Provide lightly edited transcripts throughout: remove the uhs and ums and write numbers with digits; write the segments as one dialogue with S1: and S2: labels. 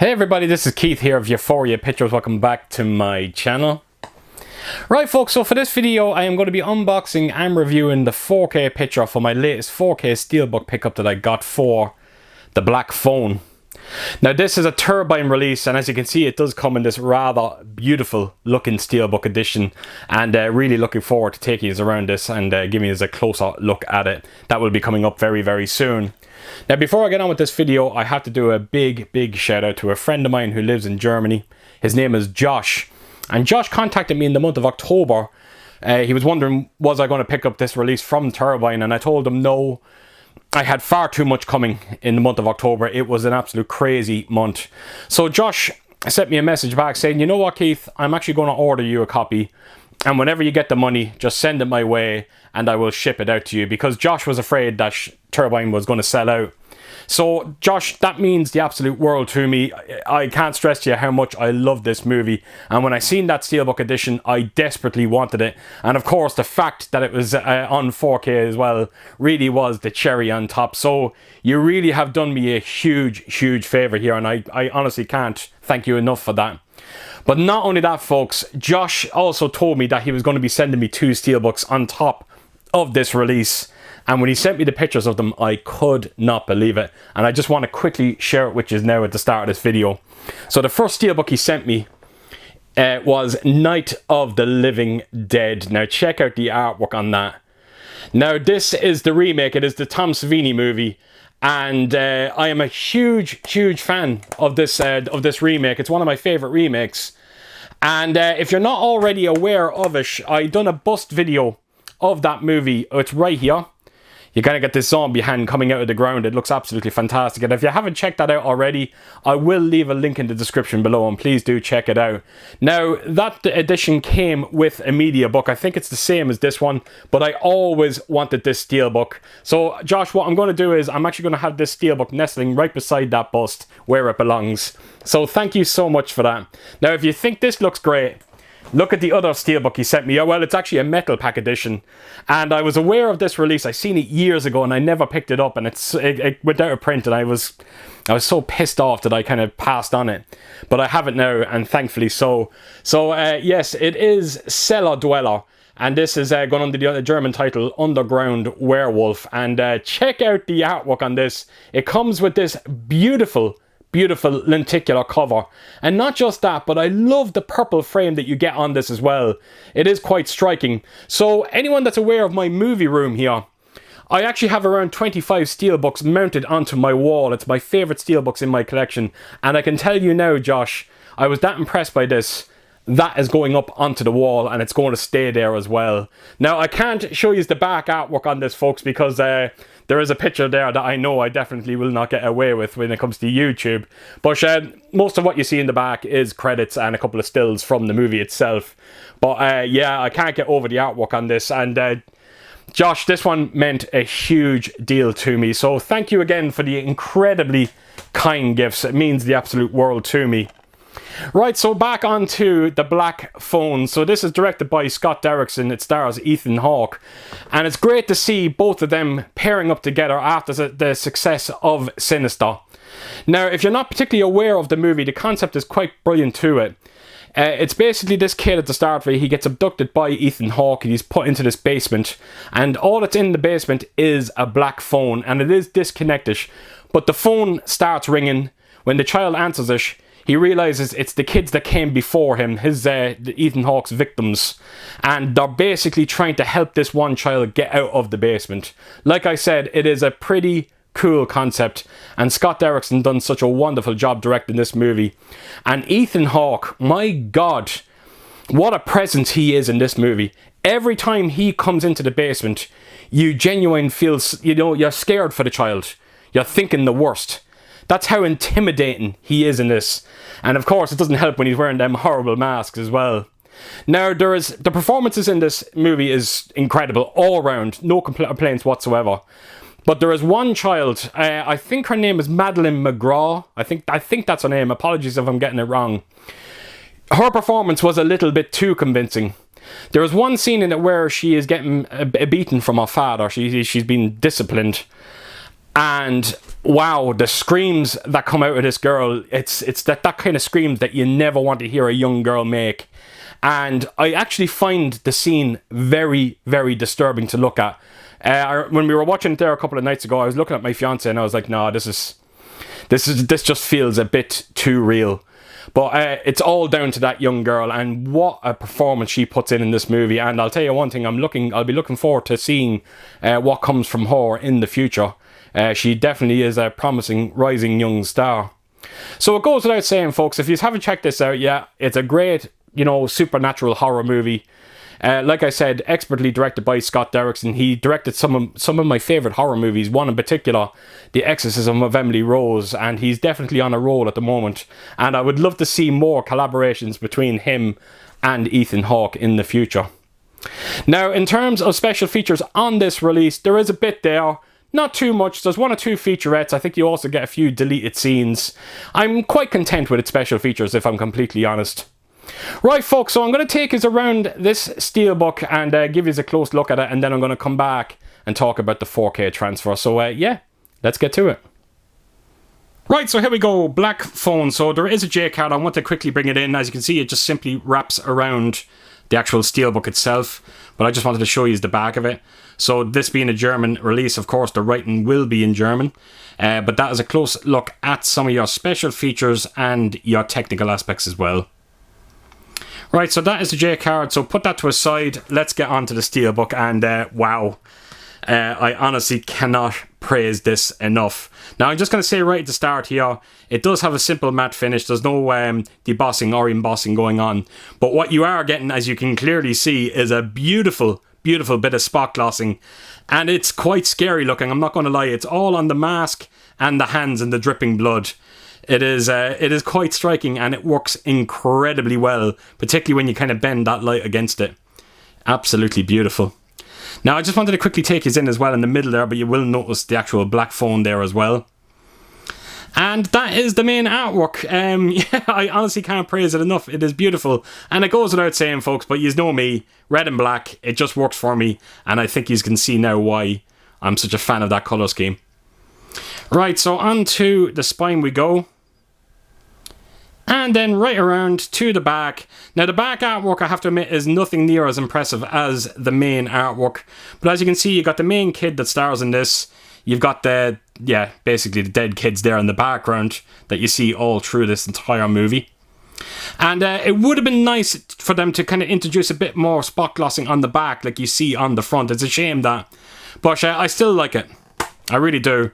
S1: Hey everybody, this is Keith here of Euphoria Pictures. Welcome back to my channel. Right folks, so for this video I am going to be unboxing and reviewing the 4K picture for my latest 4K Steelbook pickup that I got for the black phone. Now this is a turbine release, and as you can see it does come in this rather beautiful looking Steelbook edition, and really looking forward to taking you around this and giving you a closer look at it. That will be coming up very soon. Now before I get on with this video, I have to do a big shout out to a friend of mine who lives in Germany. His name is Josh, and Josh contacted me in the month of October. He was wondering, was I going to pick up this release from Turbine, and I told him no. I had far too much coming in the month of October. It was an absolute crazy month. So Josh sent me a message back saying, you know what Keith, I'm actually going to order you a copy, and whenever you get the money, just send it my way and I will ship it out to you, because Josh was afraid that Turbine was going to sell out. So Josh, that means the absolute world to me. I can't stress to you how much I love this movie, and when I seen that Steelbook edition I desperately wanted it, and of course the fact that it was on 4K as well really was the cherry on top. So you really have done me a huge favour here, and I honestly can't thank you enough for that. But not only that folks, Josh also told me that he was going to be sending me 2 Steelbooks on top of this release. And when he sent me the pictures of them, I could not believe it. And I just want to quickly share it with you now at the start of this video. So the first Steelbook he sent me was Night of the Living Dead. Now check out the artwork on that. Now this is the remake. It is the Tom Savini movie. And I am a huge fan of this remake. It's one of my favourite remakes. And if you're not already aware of it, I done a bust video of that movie. It's right here. You kind of get this zombie hand coming out of the ground. It looks absolutely fantastic. And if you haven't checked that out already, I will leave a link in the description below, and please do check it out. Now, that edition came with a media book. I think it's the same as this one, but I always wanted this Steelbook. So, Josh, what I'm going to do is I'm actually going to have this Steelbook nestling right beside that bust where it belongs. So, thank you so much for that. Now, if you think this looks great, look at the other Steelbook he sent me. Well, it's actually a metal pack edition, and I was aware of this release. I seen it years ago and I never picked it up, and it went out of print, and I was so pissed off that I kind of passed on it. But I have it now, and thankfully so. So yes, it is Cellar Dweller, and this is going under the German title Underground Werewolf. And check out the artwork on this. It comes with this beautiful lenticular cover, and not just that, but I love the purple frame that you get on this as well. It is quite striking. So anyone that's aware of my movie room here, I actually have around 25 Steelbooks mounted onto my wall. It's my favourite Steelbooks in my collection, and I can tell you now, Josh, I was that impressed by this. That is going up onto the wall, and it's going to stay there as well. Now, I can't show you the back artwork on this, folks, because there is a picture there that I know I definitely will not get away with when it comes to YouTube. But most of what you see in the back is credits and a couple of stills from the movie itself. But yeah, I can't get over the artwork on this. And Josh, this one meant a huge deal to me. So thank you again for the incredibly kind gifts. It means the absolute world to me. Right, so back onto the black phone. So this is directed by Scott Derrickson. It stars Ethan Hawke, and it's great to see both of them pairing up together after the success of Sinister. Now, if you're not particularly aware of the movie, the concept is quite brilliant to it. It's basically this kid at the start where he gets abducted by Ethan Hawke, and he's put into this basement, and all that's in the basement is a black phone, and it is disconnected, but the phone starts ringing. When the child answers it, he realizes it's the kids that came before him, Ethan Hawke's victims, and they're basically trying to help this one child get out of the basement. Like I said, it is a pretty cool concept, and Scott Derrickson done such a wonderful job directing this movie. And Ethan Hawke, my God, what a presence he is in this movie. Every time he comes into the basement, you genuinely feel, you're scared for the child. You're thinking the worst. That's how intimidating he is in this. And of course, it doesn't help when he's wearing them horrible masks as well. Now, the performances in this movie is incredible all around. No complaints whatsoever. But there is one child, I think her name is Madeline McGraw. I think that's her name. Apologies if I'm getting it wrong. Her performance was a little bit too convincing. There is one scene in it where she is getting a beating from her father. She's been disciplined. And wow, the screams that come out of this girl, it's that kind of screams that you never want to hear a young girl make. And I actually find the scene very, very disturbing to look at. When we were watching it there a couple of nights ago, I was looking at my fiance and I was like, nah, this just feels a bit too real. But it's all down to that young girl, and what a performance she puts in this movie. And I'll tell you one thing, I'll be looking forward to seeing what comes from her in the future. She definitely is a promising rising young star. So it goes without saying, folks, if you haven't checked this out yet, it's a great, supernatural horror movie. Like I said, expertly directed by Scott Derrickson. He directed some of my favourite horror movies, one in particular, The Exorcism of Emily Rose, and he's definitely on a roll at the moment. And I would love to see more collaborations between him and Ethan Hawke in the future. Now, in terms of special features on this release, there is a bit there. Not too much. There's 1 or 2 featurettes. I think you also get a few deleted scenes. I'm quite content with its special features, if I'm completely honest. Right, folks, so I'm going to take us around this Steelbook and give you a close look at it, and then I'm going to come back and talk about the 4K transfer. So, yeah, let's get to it. Right, so here we go, black phone. So there is a J card. I want to quickly bring it in. As you can see, it just simply wraps around the actual Steelbook itself, but I just wanted to show you the back of it. So this being a German release, of course, the writing will be in German, but that is a close look at some of your special features and your technical aspects as well. Right, so that is the J card, so put that to a side. Let's get on to the Steelbook, and wow, I honestly cannot praise this enough. Now, I'm just going to say right at the start here, it does have a simple matte finish. There's no debossing or embossing going on, but what you are getting, as you can clearly see, is a beautiful, beautiful bit of spot glossing, and it's quite scary looking, I'm not going to lie. It's all on the mask and the hands and the dripping blood. It is quite striking, and it works incredibly well, particularly when you kind of bend that light against it. Absolutely beautiful. Now, I just wanted to quickly take you in as well in the middle there, but you will notice the actual black phone there as well. And that is the main artwork. Yeah, I honestly can't praise it enough. It is beautiful. And it goes without saying, folks, but you know me, red and black, it just works for me. And I think you can see now why I'm such a fan of that colour scheme. Right, so onto the spine we go. And then right around to the back. Now, the back artwork, I have to admit, is nothing near as impressive as the main artwork. But as you can see, you've got the main kid that stars in this. You've got basically the dead kids there in the background that you see all through this entire movie. And it would have been nice for them to kind of introduce a bit more spot glossing on the back like you see on the front. It's a shame that. But I still like it. I really do.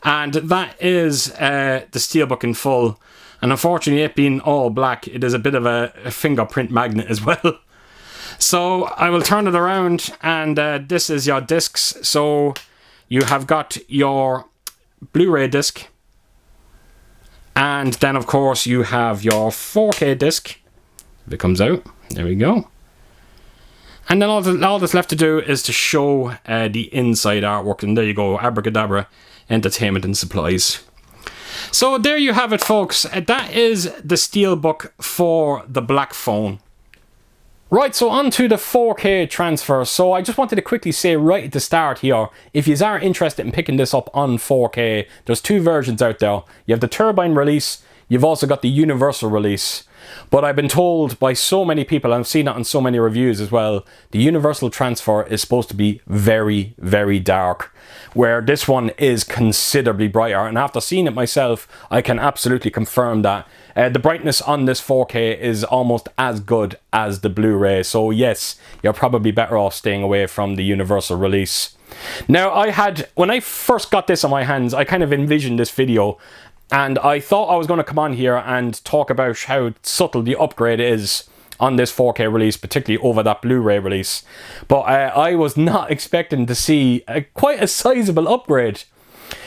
S1: And that is the Steelbook in full. And unfortunately, it being all black, it is a bit of a fingerprint magnet as well. So I will turn it around, and this is your discs. So you have got your Blu-ray disc, and then of course you have your 4K disc. If it comes out, there we go. And then all that's left to do is to show the inside artwork, and there you go, abracadabra, entertainment and supplies. So there you have it, folks. That is the Steelbook for the black phone. Right, so on to the 4K transfer. So I just wanted to quickly say right at the start here, if you are interested in picking this up on 4K, there's 2 versions out there. You have the turbine release, you've also got the universal release. But I've been told by so many people, I've seen it on so many reviews as well, the universal transfer is supposed to be very, very dark, where this one is considerably brighter. And after seeing it myself, I can absolutely confirm that the brightness on this 4K is almost as good as the Blu-ray. So yes, you're probably better off staying away from the universal release. Now, when I first got this on my hands, I kind of envisioned this video, and I thought I was going to come on here and talk about how subtle the upgrade is on this 4K release, particularly over that Blu-ray release. But I was not expecting to see quite a sizable upgrade.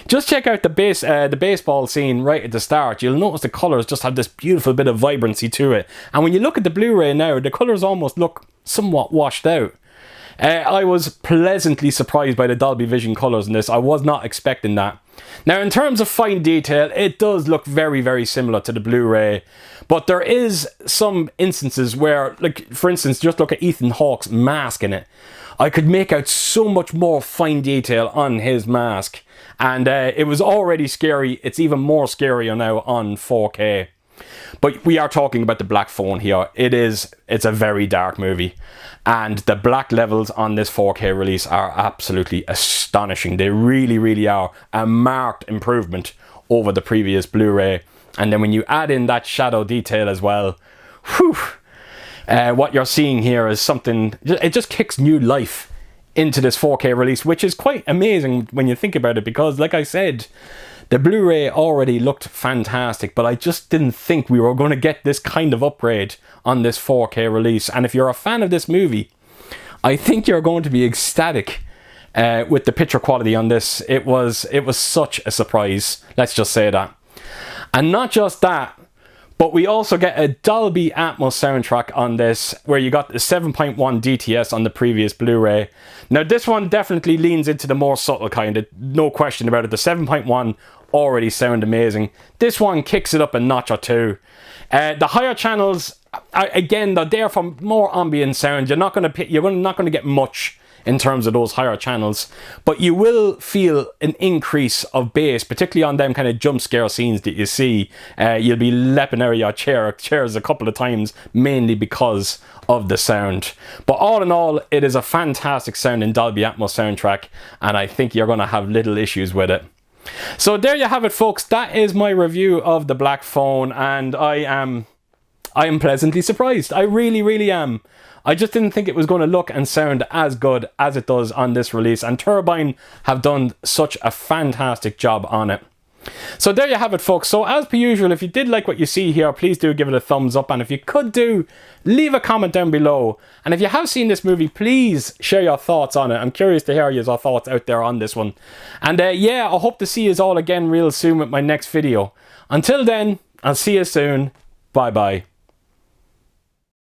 S1: Just check out the baseball scene right at the start. You'll notice the colours just have this beautiful bit of vibrancy to it. And when you look at the Blu-ray now, the colours almost look somewhat washed out. I was pleasantly surprised by the Dolby Vision colours in this. I was not expecting that. Now, in terms of fine detail, it does look very, very similar to the Blu-ray. But there is some instances where, like, for instance, just look at Ethan Hawke's mask in it. I could make out so much more fine detail on his mask. And it was already scary. It's even more scarier now on 4K. But we are talking about the black phone here. It's a very dark movie. And the black levels on this 4K release are absolutely astonishing. They really, really are a marked improvement over the previous Blu-ray. And then when you add in that shadow detail as well, whew, what you're seeing here is something, it just kicks new life into this 4K release, which is quite amazing when you think about it, because like I said, the Blu-ray already looked fantastic, but I just didn't think we were going to get this kind of upgrade on this 4K release. And if you're a fan of this movie, I think you're going to be ecstatic with the picture quality on this. It was such a surprise, let's just say that. And not just that, but we also get a Dolby Atmos soundtrack on this, where you got the 7.1 DTS on the previous Blu-ray. Now this one definitely leans into the more subtle kind, no question about it. The 7.1 already sound amazing. This one kicks it up a notch or two. The higher channels, again, they're there for more ambient sound. You're not going to get much in terms of those higher channels, but you will feel an increase of bass, particularly on them kind of jump scare scenes that you see. You'll be leaping out of your chairs a couple of times, mainly because of the sound. But all in all, it is a fantastic sounding Dolby Atmos soundtrack, and I think you're going to have little issues with it. So there you have it, folks. That is my review of the black phone, and I am pleasantly surprised. I really, really am. I just didn't think it was going to look and sound as good as it does on this release, and Turbine have done such a fantastic job on it. So there you have it, folks. So as per usual, if you did like what you see here, please do give it a thumbs up, and if you could do, leave a comment down below. And if you have seen this movie, please share your thoughts on it. I'm curious to hear your thoughts out there on this one. And yeah, I hope to see you all again real soon with my next video. Until then, I'll see you soon. Bye bye.